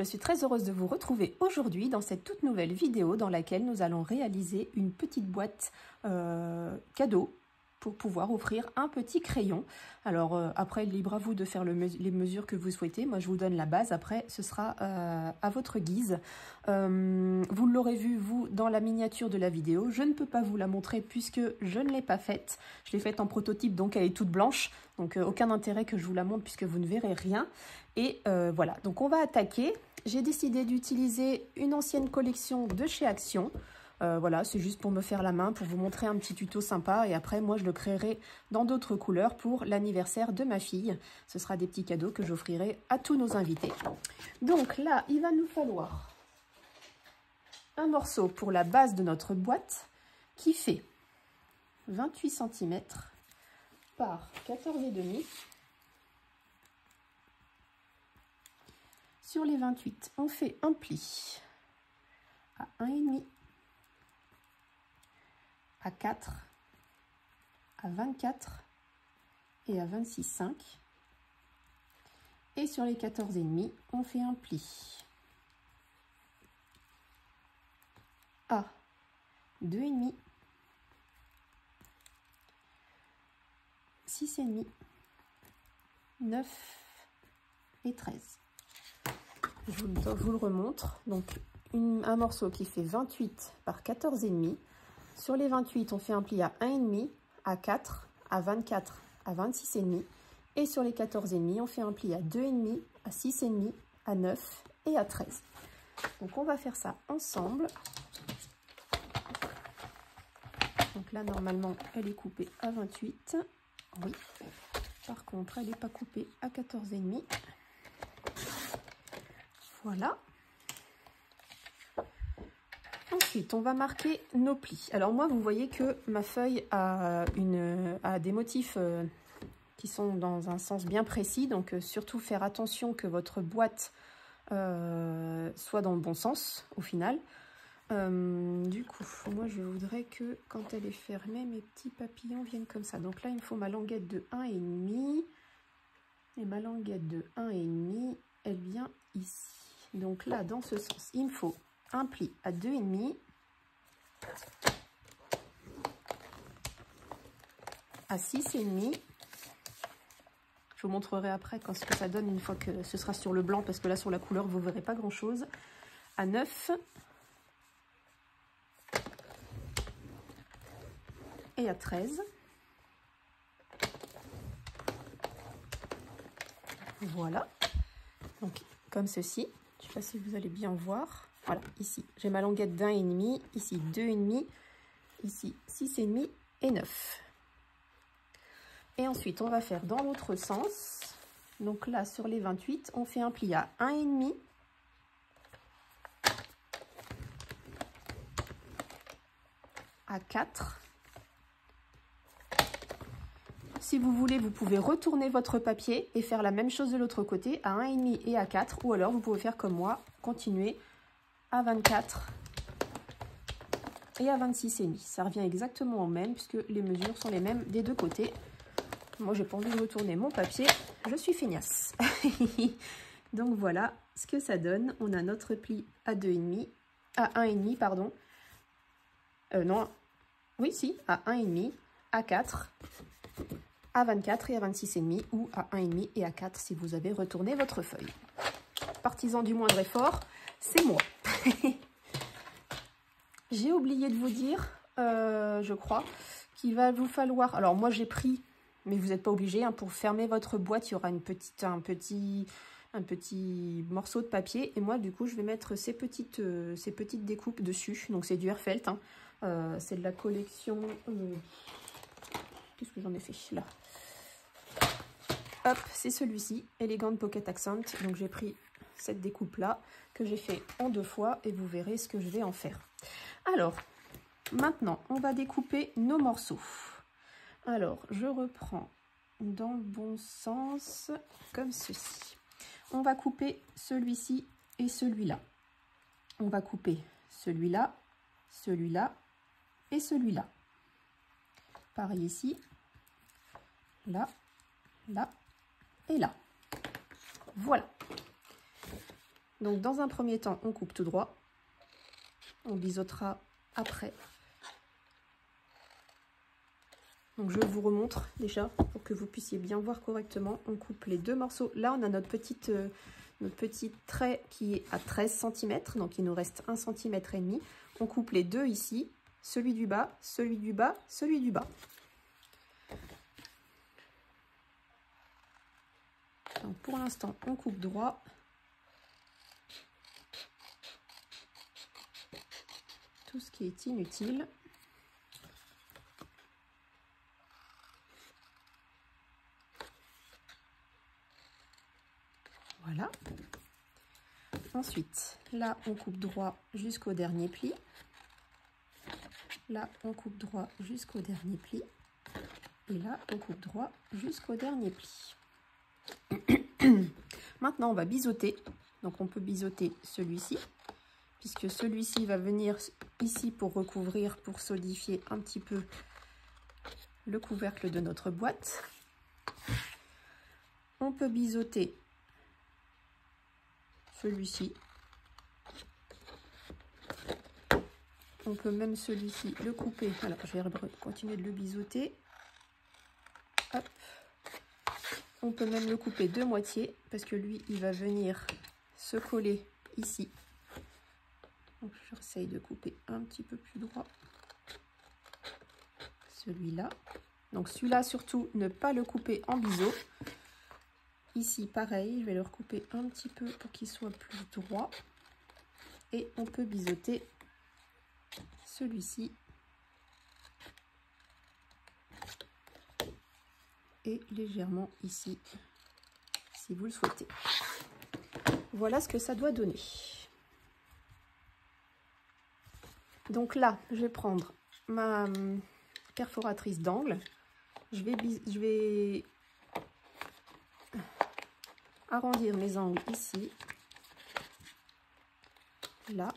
je suis très heureuse de vous retrouver aujourd'hui dans cette toute nouvelle vidéo dans laquelle nous allons réaliser une petite boîte cadeau pour pouvoir offrir un petit crayon. Alors après, libre à vous de faire les mesures que vous souhaitez. Moi, je vous donne la base. Après, ce sera à votre guise. Vous l'aurez vu, vous, dans la miniature de la vidéo. Je ne peux pas vous la montrer puisque je ne l'ai pas faite. Je l'ai faite en prototype, donc elle est toute blanche. Donc aucun intérêt que je vous la montre puisque vous ne verrez rien. Et voilà, donc on va attaquer. J'ai décidé d'utiliser une ancienne collection de chez Action. Voilà, c'est juste pour me faire la main, pour vous montrer un petit tuto sympa. Et après, moi, je le créerai dans d'autres couleurs pour l'anniversaire de ma fille. Ce sera des petits cadeaux que j'offrirai à tous nos invités. Donc là, il va nous falloir un morceau pour la base de notre boîte qui fait 28 cm par 14,5. Sur les 28, on fait un pli à 1,5, à 4, à 24 et à 26,5. Et sur les 14,5, on fait un pli à 2,5, 6,5, 9 et 13. Je vous le remontre. Donc un morceau qui fait 28 par 14,5. Sur les 28, on fait un pli à 1,5, à 4, à 24, à 26,5. Et sur les 14,5, on fait un pli à 2,5, à 6,5, à 9 et à 13. Donc on va faire ça ensemble. Donc là, normalement, elle est coupée à 28. Oui. Par contre, elle n'est pas coupée à 14,5. Voilà. Ensuite, on va marquer nos plis. Alors moi, vous voyez que ma feuille a des motifs qui sont dans un sens bien précis. Donc surtout faire attention que votre boîte soit dans le bon sens au final. Du coup, moi je voudrais que quand elle est fermée, mes petits papillons viennent comme ça. Donc là, il me faut ma languette de 1,5. Et ma languette de 1,5, elle vient ici. Donc là, dans ce sens, il me faut un pli à 2,5, à 6,5. Je vous montrerai après ce que ça donne une fois que ce sera sur le blanc, parce que là, sur la couleur, vous ne verrez pas grand-chose. À 9 et à 13. Voilà. Donc, comme ceci. Je ne sais pas si vous allez bien voir. Voilà, ici, j'ai ma languette d'1,5, ici 2,5, ici 6,5 et 9. Et ensuite, on va faire dans l'autre sens. Donc là, sur les 28, on fait un pli à 1,5, à 4. Si vous voulez, vous pouvez retourner votre papier et faire la même chose de l'autre côté, à 1,5 et à 4. Ou alors, vous pouvez faire comme moi, continuer à 24 et à 26,5. Ça revient exactement au même puisque les mesures sont les mêmes des deux côtés. Moi, j'ai pas envie de retourner mon papier, je suis feignasse. Donc voilà ce que ça donne. On a notre pli à 2,5, à 1,5 pardon. Non, oui si, à 1,5, à 4, à 24 et à 26,5 ou à 1,5 et à 4 si vous avez retourné votre feuille. Partisan du moindre effort, c'est moi. J'ai oublié de vous dire, je crois, qu'il va vous falloir... Alors moi j'ai pris, mais vous n'êtes pas obligé, hein, pour fermer votre boîte, il y aura un petit morceau de papier. Et moi du coup je vais mettre ces petites découpes dessus. Donc c'est du Airfelt, hein. C'est de la collection... Qu'est-ce que j'en ai fait là? Hop, c'est celui-ci, Elegant Pocket Accent. Donc j'ai pris cette découpe là que j'ai fait en 2 fois et vous verrez ce que je vais en faire. Alors maintenant on va découper nos morceaux. Alors je reprends dans le bon sens comme ceci. On va couper celui-ci et celui-là. On va couper celui-là, celui-là et celui-là. Pareil ici, là, là et là. Voilà. Donc dans un premier temps, on coupe tout droit. On biseautera après. Donc je vous remontre déjà pour que vous puissiez bien voir correctement. On coupe les deux morceaux. Là, on a notre petit trait qui est à 13 cm. Donc il nous reste 1,5 cm. On coupe les deux ici. Celui du bas, celui du bas, celui du bas. Donc pour l'instant, on coupe droit. Tout ce qui est inutile. Voilà. Ensuite, là, on coupe droit jusqu'au dernier pli. Là, on coupe droit jusqu'au dernier pli. Et là, on coupe droit jusqu'au dernier pli. Maintenant, on va biseauter. Donc, on peut biseauter celui-ci, puisque celui-ci va venir ici pour recouvrir, pour solidifier un petit peu le couvercle de notre boîte. On peut biseauter celui-ci. On peut même celui-ci le couper. Alors, je vais continuer de le biseauter. Hop. On peut même le couper de moitié parce que lui, il va venir se coller ici. Donc, j'essaye de couper un petit peu plus droit. Celui-là. Donc, celui-là, surtout, ne pas le couper en biseau. Ici, pareil, je vais le recouper un petit peu pour qu'il soit plus droit. Et on peut biseauter celui-ci. Et légèrement ici, si vous le souhaitez. Voilà ce que ça doit donner. Donc là, je vais prendre ma perforatrice d'angle. Je vais arrondir mes angles ici, là.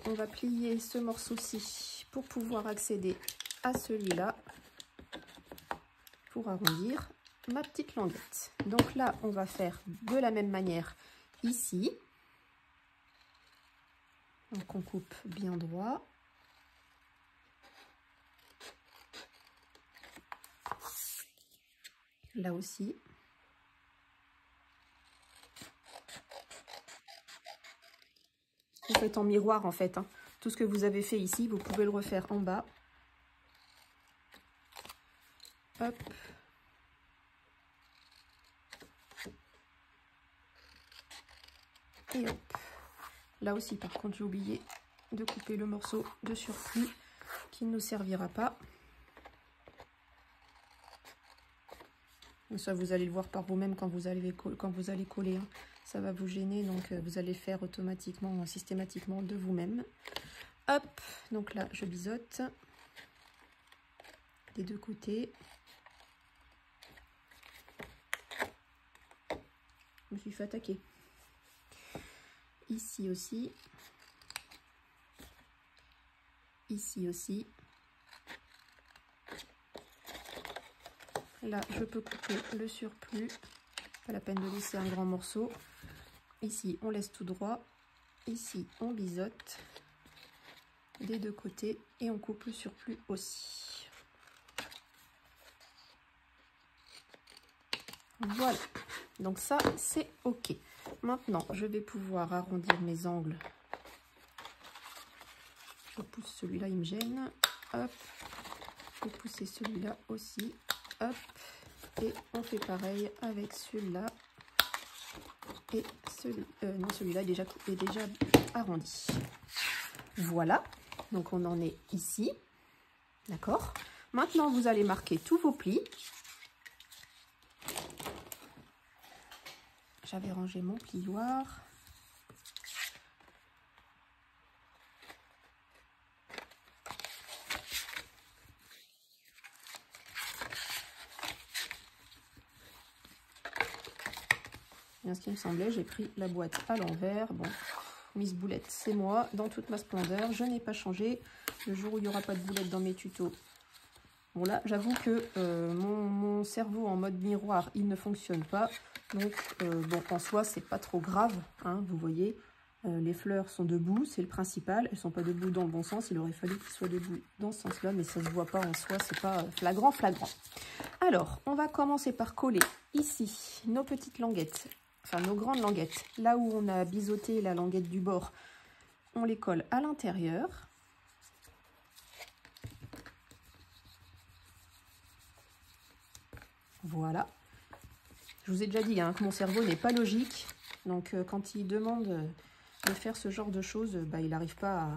On va plier ce morceau-ci pour pouvoir accéder à celui-là, pour arrondir ma petite languette. Donc là, on va faire de la même manière ici. Donc on coupe bien droit. Là aussi. Vous faites en miroir en fait, hein. Tout ce que vous avez fait ici, vous pouvez le refaire en bas. Hop. Et hop. Là aussi, par contre, j'ai oublié de couper le morceau de surplus qui ne nous servira pas. Mais ça, vous allez le voir par vous-même quand vous allez coller, hein. Ça va vous gêner, donc vous allez faire automatiquement, systématiquement de vous-même. Hop, donc là, je biseaute des deux côtés. Je me suis fait attaquer. Ici aussi. Ici aussi. Là, je peux couper le surplus. Pas la peine de laisser un grand morceau. Ici, on laisse tout droit. Ici, on biseaute des deux côtés et on coupe le surplus aussi. Voilà. Donc ça, c'est OK. Maintenant, je vais pouvoir arrondir mes angles. Je pousse celui-là, il me gêne. Hop. Je vais pousser celui-là aussi. Hop. Et on fait pareil avec celui-là. Et celui-là est déjà arrondi. Voilà. Donc on en est ici. D'accord. Maintenant, vous allez marquer tous vos plis. J'avais rangé mon plioir. Bien, ce qui me semblait, j'ai pris la boîte à l'envers. Bon, Miss Boulette, c'est moi, dans toute ma splendeur. Je n'ai pas changé. Le jour où il n'y aura pas de boulette dans mes tutos, Bon là, j'avoue que mon cerveau en mode miroir, il ne fonctionne pas. Donc, bon, en soi, c'est pas trop grave, hein, vous voyez. Les fleurs sont debout, c'est le principal. Elles sont pas debout dans le bon sens. Il aurait fallu qu'elles soient debout dans ce sens-là, mais ça se voit pas en soi, c'est pas flagrant. Alors, on va commencer par coller ici nos petites languettes, enfin nos grandes languettes. Là où on a biseauté la languette du bord, on les colle à l'intérieur. Voilà. Je vous ai déjà dit hein, que mon cerveau n'est pas logique. Donc, quand il demande de faire ce genre de choses, bah, il n'arrive pas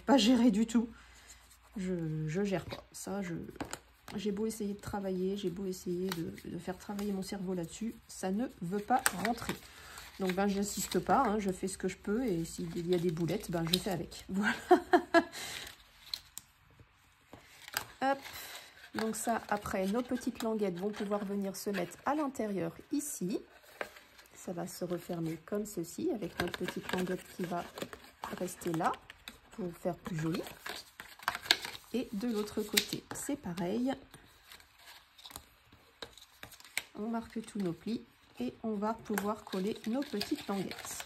à gérer du tout. Je gère pas. Ça, j'ai beau essayer de travailler, j'ai beau essayer de faire travailler mon cerveau là-dessus, ça ne veut pas rentrer. Donc, ben, je n'insiste pas, hein, je fais ce que je peux et s'il y a des boulettes, ben, je fais avec. Voilà. Hop. Donc ça, après, nos petites languettes vont pouvoir venir se mettre à l'intérieur ici. Ça va se refermer comme ceci, avec notre petite languette qui va rester là, pour faire plus joli. Et de l'autre côté, c'est pareil. On marque tous nos plis et on va pouvoir coller nos petites languettes.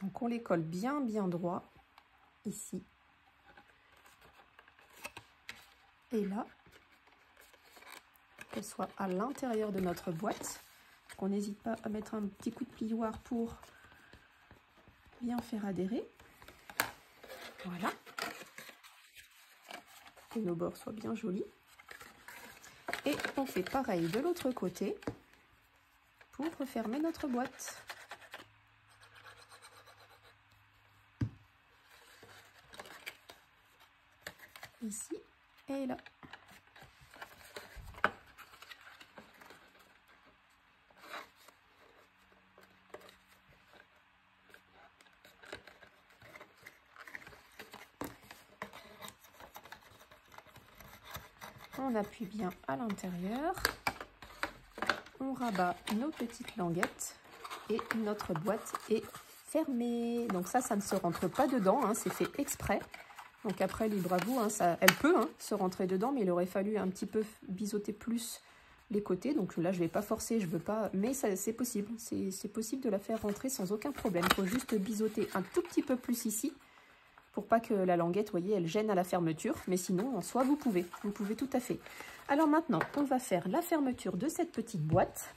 Donc on les colle bien droit ici et là, qu'elles soient à l'intérieur de notre boîte. On n'hésite pas à mettre un petit coup de plioir pour bien faire adhérer. Voilà. Que nos bords soient bien jolis. Et on fait pareil de l'autre côté pour refermer notre boîte. Ici et là. On appuie bien à l'intérieur. On rabat nos petites languettes et notre boîte est fermée. Donc ça ne se rentre pas dedans, hein, c'est fait exprès. Donc après, libre à vous, hein, elle peut se rentrer dedans, mais il aurait fallu un petit peu biseauter plus les côtés. Donc là, je ne vais pas forcer, je veux pas, mais c'est possible. C'est possible de la faire rentrer sans aucun problème. Il faut juste biseauter un tout petit peu plus ici, pour pas que la languette, vous voyez, elle gêne à la fermeture. Mais sinon, en soi, vous pouvez tout à fait. Alors maintenant, on va faire la fermeture de cette petite boîte.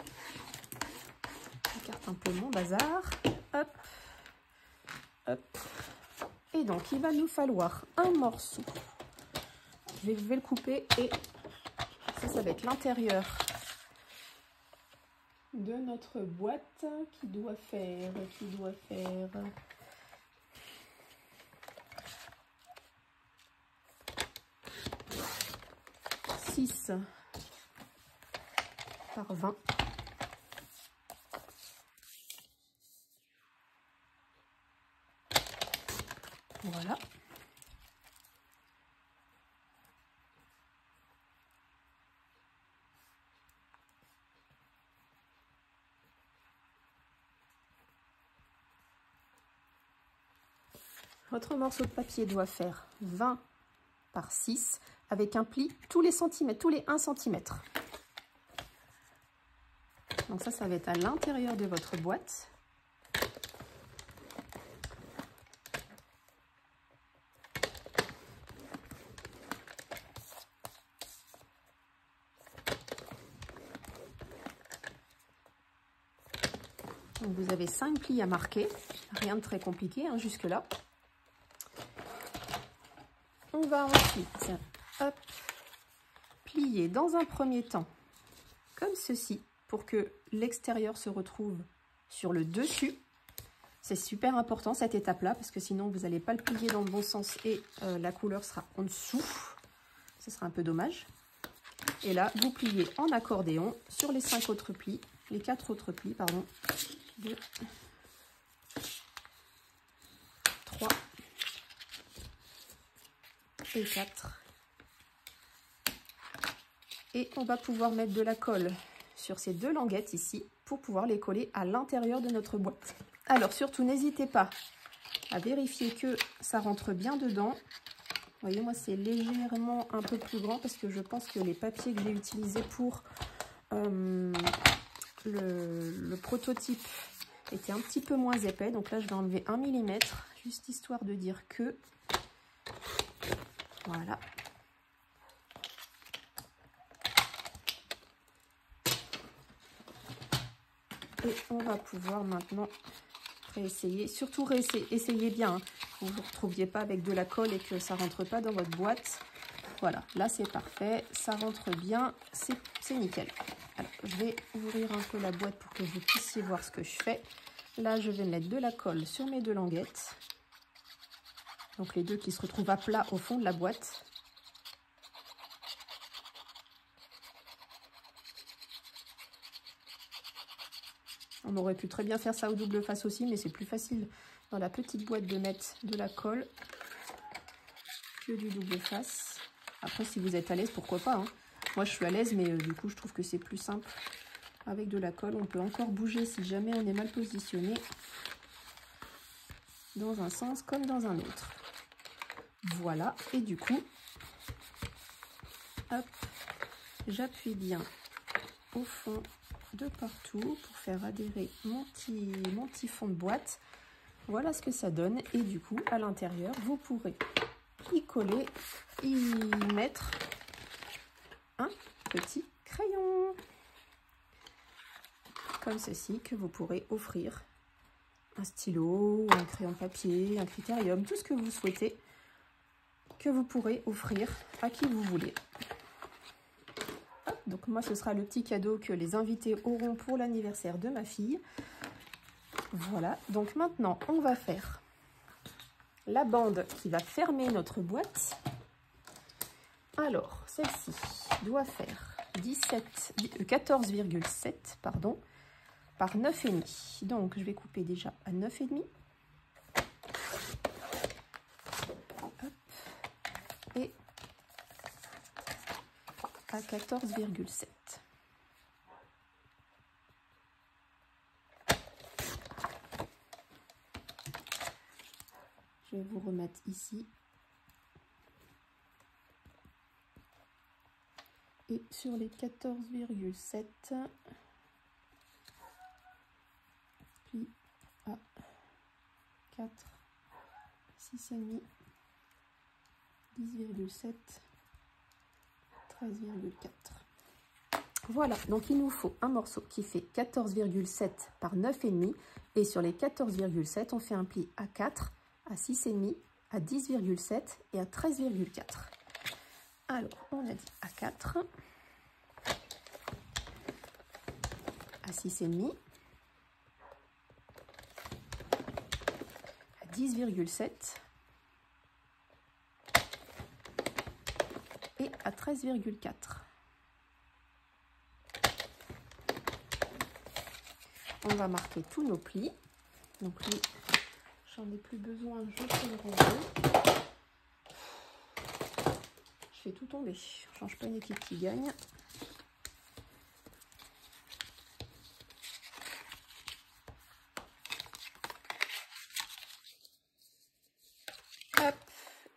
J'écarte un peu mon bazar. Hop, hop. Et donc, il va nous falloir un morceau. Je vais le couper et ça va être l'intérieur de notre boîte qui doit faire 6 par 20. Voilà. Votre morceau de papier doit faire 20 par 6 avec un pli tous les centimètres, tous les 1 cm. Donc ça va être à l'intérieur de votre boîte. Donc vous avez 5 plis à marquer, rien de très compliqué hein, jusque là. On va ensuite hop, plier dans un premier temps comme ceci pour que l'extérieur se retrouve sur le dessus. C'est super important cette étape-là parce que sinon vous n'allez pas le plier dans le bon sens et la couleur sera en dessous. Ce sera un peu dommage. Et là, vous pliez en accordéon sur les 5 autres plis, les 4 autres plis, pardon. 2, 3 et 4. Et on va pouvoir mettre de la colle sur ces deux languettes ici pour pouvoir les coller à l'intérieur de notre boîte. Alors surtout, n'hésitez pas à vérifier que ça rentre bien dedans. Vous voyez, moi c'est légèrement un peu plus grand parce que je pense que les papiers que j'ai utilisés pour le prototype étaient un petit peu moins épais. Donc là, je vais enlever 1 mm, juste histoire de dire que... Voilà. Et on va pouvoir maintenant réessayer. Surtout essayez bien, hein. Que vous ne vous retrouviez pas avec de la colle et que ça ne rentre pas dans votre boîte. Voilà, là c'est parfait, ça rentre bien, c'est nickel. Alors, je vais ouvrir un peu la boîte pour que vous puissiez voir ce que je fais. Là, je vais mettre de la colle sur mes deux languettes. Donc les deux qui se retrouvent à plat au fond de la boîte. On aurait pu très bien faire ça au double face aussi, mais c'est plus facile dans la petite boîte de mettre de la colle que du double face. Après, si vous êtes à l'aise, pourquoi pas, hein. Moi, je suis à l'aise, mais du coup, je trouve que c'est plus simple. Avec de la colle, on peut encore bouger si jamais on est mal positionné. Dans un sens comme dans un autre. Voilà. Et du coup, hop, j'appuie bien au fond de partout pour faire adhérer mon petit fond de boîte. Voilà ce que ça donne. Et du coup, à l'intérieur, vous pourrez y coller, y mettre un petit crayon. Comme ceci, que vous pourrez offrir. Un stylo, un crayon de papier, un critérium, tout ce que vous souhaitez, que vous pourrez offrir à qui vous voulez. Donc moi, ce sera le petit cadeau que les invités auront pour l'anniversaire de ma fille. Voilà, donc maintenant, on va faire la bande qui va fermer notre boîte. Alors, celle-ci doit faire 14,7 pardon, par 9,5. Donc, je vais couper déjà à 9,5. Et à 14,7. Je vais vous remettre ici. Et sur les 14,7, plie à 4, 6,5, 10,7, 13,4. Voilà, donc il nous faut un morceau qui fait 14,7 par 9,5. Et sur les 14,7, on fait un pli à 4, à 6,5, à 10,7 et à 13,4. Alors, on a dit à 4, à 6,5, à 10,7 et à 13,4. On va marquer tous nos plis. Donc lui, j'en ai plus besoin, je peux le ranger. Je fais tout tomber, je ne change pas une équipe qui gagne. Hop,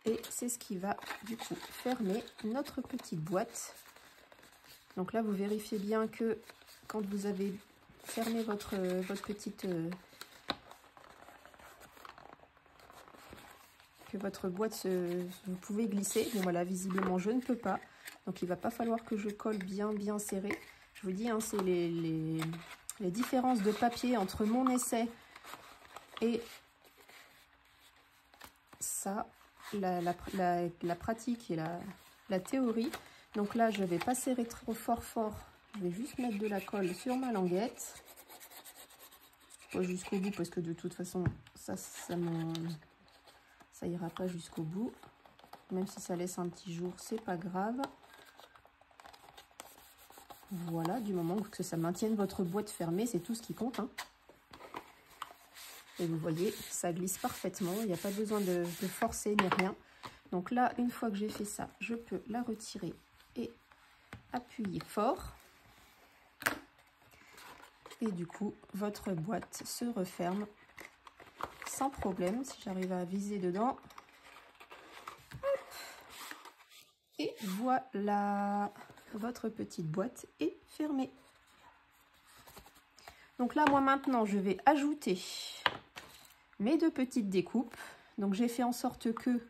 et c'est ce qui va du coup fermer notre petite boîte. Donc là, vous vérifiez bien que quand vous avez fermé votre petite... que votre boîte, vous pouvez glisser. Mais voilà, visiblement, je ne peux pas. Donc, il va pas falloir que je colle bien serré. Je vous dis, hein, c'est les différences de papier entre mon essai et ça, la pratique et la théorie. Donc là, je ne vais pas serrer trop fort. Je vais juste mettre de la colle sur ma languette. Pas jusqu'au bout parce que de toute façon, ça ira pas jusqu'au bout. Même si ça laisse un petit jour, c'est pas grave. Voilà, du moment que ça maintienne votre boîte fermée, c'est tout ce qui compte, hein. Et vous voyez, ça glisse parfaitement. Il n'y a pas besoin de forcer ni rien. Donc là, une fois que j'ai fait ça, je peux la retirer et appuyer fort. Et du coup, votre boîte se referme sans problème, si j'arrive à viser dedans. Hop. Et voilà, votre petite boîte est fermée. Donc là, moi maintenant, je vais ajouter mes 2 petites découpes. Donc j'ai fait en sorte que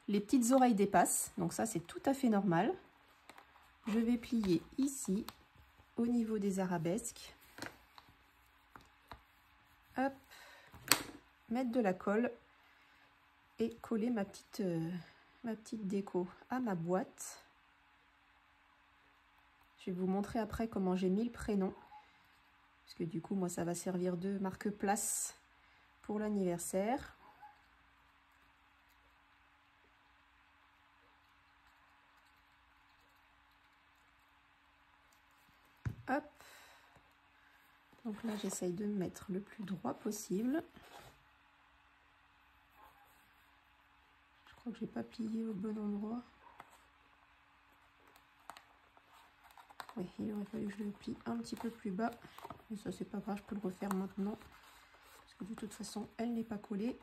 les petites oreilles dépassent. Donc ça, c'est tout à fait normal. Je vais plier ici, au niveau des arabesques. Hop, mettre de la colle et coller ma petite déco à ma boîte. Je vais vous montrer après comment j'ai mis le prénom. Parce que du coup, moi, ça va servir de marque-place pour l'anniversaire. Hop. Donc là, j'essaye de me mettre le plus droit possible. Je crois que je n'ai pas plié au bon endroit. Oui, il aurait fallu que je le plie un petit peu plus bas. Mais ça, c'est pas grave, je peux le refaire maintenant. Parce que de toute façon, elle n'est pas collée.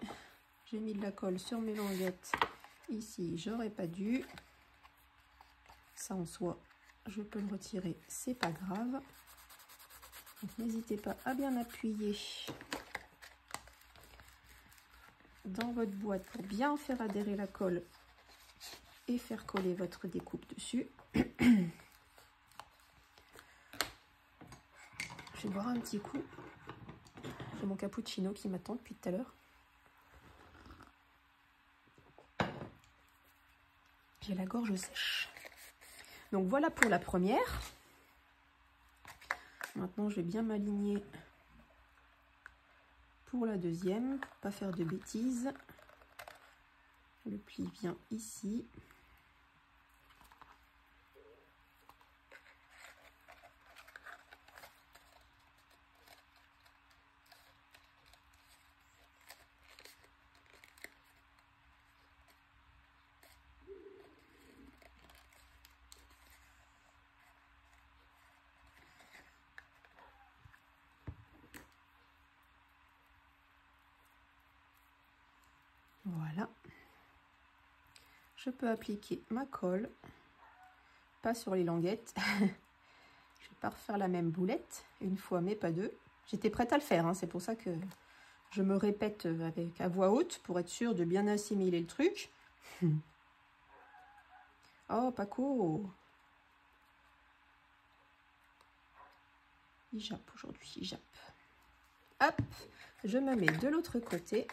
J'ai mis de la colle sur mes languettes. Ici, j'aurais pas dû. Ça en soi, je peux le retirer, c'est pas grave. Donc n'hésitez pas à bien appuyer dans votre boîte pour bien faire adhérer la colle et faire coller votre découpe dessus. Je vais boire un petit coup. J'ai mon cappuccino qui m'attend depuis tout à l'heure. J'ai la gorge sèche. Donc voilà pour la première. Maintenant, je vais bien m'aligner pour la deuxième, pour pas faire de bêtises. Le pli vient ici. Voilà. Je peux appliquer ma colle, pas sur les languettes. Je vais pas refaire la même boulette une fois, mais pas deux. J'étais prête à le faire, hein, c'est pour ça que je me répète à voix haute pour être sûre de bien assimiler le truc. Oh, Paco! Il jappe aujourd'hui, il jappe. Hop, je me mets de l'autre côté.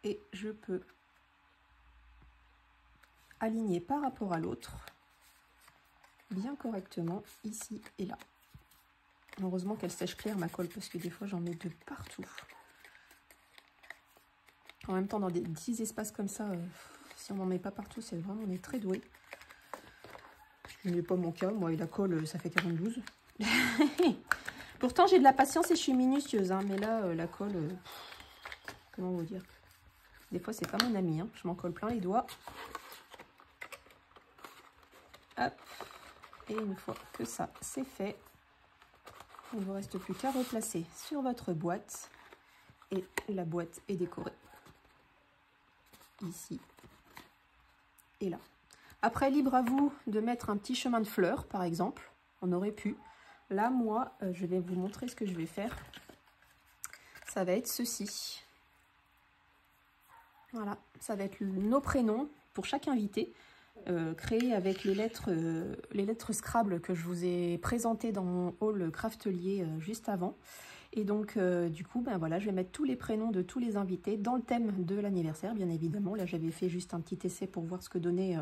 Et je peux aligner par rapport à l'autre, bien correctement, ici et là. Heureusement qu'elle sèche clair ma colle, parce que des fois j'en mets de partout. En même temps, dans des petits espaces comme ça, si on n'en met pas partout, c'est vraiment, on est très doué. Ce n'est pas mon cas, moi et la colle, ça fait 42. Pourtant j'ai de la patience et je suis minutieuse, hein, mais là, la colle, comment vous dire? Des fois, c'est pas mon ami, hein. Je m'en colle plein les doigts. Hop. Et une fois que ça, c'est fait, il ne vous reste plus qu'à replacer sur votre boîte. Et la boîte est décorée. Ici et là. Après, libre à vous de mettre un petit chemin de fleurs, par exemple. On aurait pu. Là, moi, je vais vous montrer ce que je vais faire. Ça va être ceci. Voilà, ça va être nos prénoms pour chaque invité, créés avec les lettres Scrabble que je vous ai présentées dans mon haul Craftelier juste avant. Et donc, du coup, ben voilà, je vais mettre tous les prénoms de tous les invités dans le thème de l'anniversaire, bien évidemment. Là, j'avais fait juste un petit essai pour voir ce que donnaient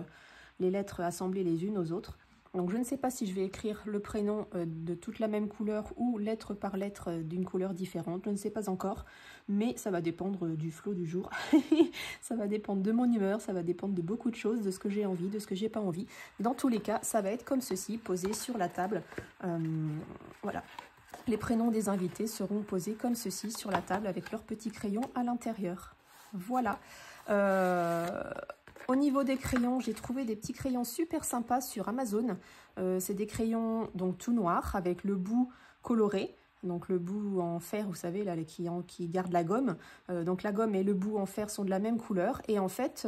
les lettres assemblées les unes aux autres. Donc, je ne sais pas si je vais écrire le prénom de toute la même couleur ou lettre par lettre d'une couleur différente. Je ne sais pas encore, mais ça va dépendre du flow du jour. Ça va dépendre de mon humeur, ça va dépendre de beaucoup de choses, de ce que j'ai envie, de ce que j'ai pas envie. Dans tous les cas, ça va être comme ceci, posé sur la table. Voilà. Les prénoms des invités seront posés comme ceci sur la table avec leurs petits crayons à l'intérieur. Voilà. Au niveau des crayons, j'ai trouvé des petits crayons super sympas sur Amazon. C'est des crayons donc tout noirs avec le bout coloré. Donc le bout en fer, vous savez, là, qui garde la gomme. Donc la gomme et le bout en fer sont de la même couleur. Et en fait,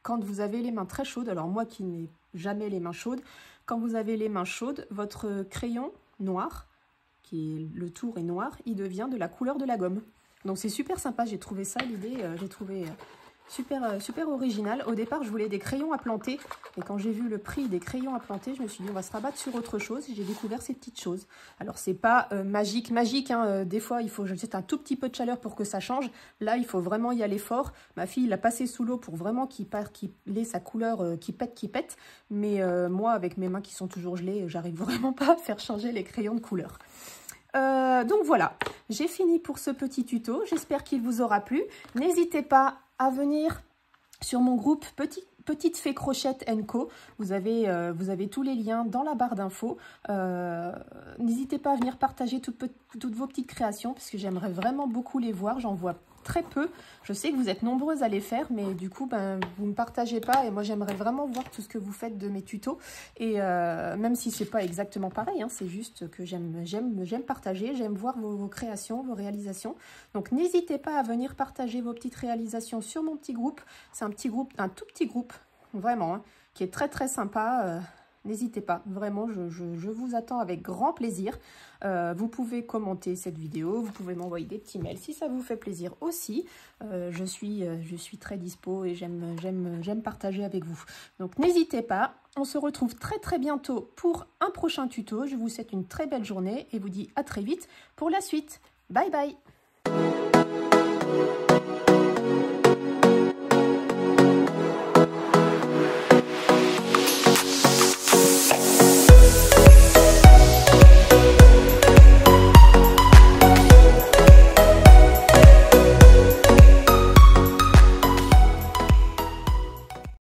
quand vous avez les mains très chaudes, alors moi qui n'ai jamais les mains chaudes, quand vous avez les mains chaudes, votre crayon noir, qui est le tour est noir, il devient de la couleur de la gomme. Donc c'est super sympa, j'ai trouvé ça, l'idée, j'ai trouvé super original. Au départ, je voulais des crayons à planter, et quand j'ai vu le prix des crayons à planter, je me suis dit on va se rabattre sur autre chose, et j'ai découvert ces petites choses. Alors c'est pas magique, hein, des fois il faut juste un tout petit peu de chaleur pour que ça change. Là, il faut vraiment y aller fort. Ma fille l'a passé sous l'eau pour vraiment qu'il ait sa couleur qui pète. Mais moi, avec mes mains qui sont toujours gelées, j'arrive vraiment pas à faire changer les crayons de couleur. Donc voilà, j'ai fini pour ce petit tuto. J'espère qu'il vous aura plu. N'hésitez pas à venir sur mon groupe Petite Fée Crochette & Co. Vous avez tous les liens dans la barre d'infos. N'hésitez pas à venir partager toutes vos petites créations, parce que j'aimerais vraiment beaucoup les voir. J'en vois très peu. Je sais que vous êtes nombreuses à les faire, mais du coup, vous ne partagez pas. Et moi, j'aimerais vraiment voir tout ce que vous faites de mes tutos. Et même si c'est pas exactement pareil, hein, c'est juste que j'aime partager, j'aime voir vos créations, vos réalisations. Donc, n'hésitez pas à venir partager vos petites réalisations sur mon petit groupe. C'est un tout petit groupe, vraiment, hein, qui est très sympa. N'hésitez pas, vraiment, je vous attends avec grand plaisir. Vous pouvez commenter cette vidéo, vous pouvez m'envoyer des petits mails si ça vous fait plaisir aussi. Je suis très dispo et j'aime partager avec vous. Donc n'hésitez pas, on se retrouve très bientôt pour un prochain tuto. Je vous souhaite une très belle journée et vous dis à très vite pour la suite. Bye bye!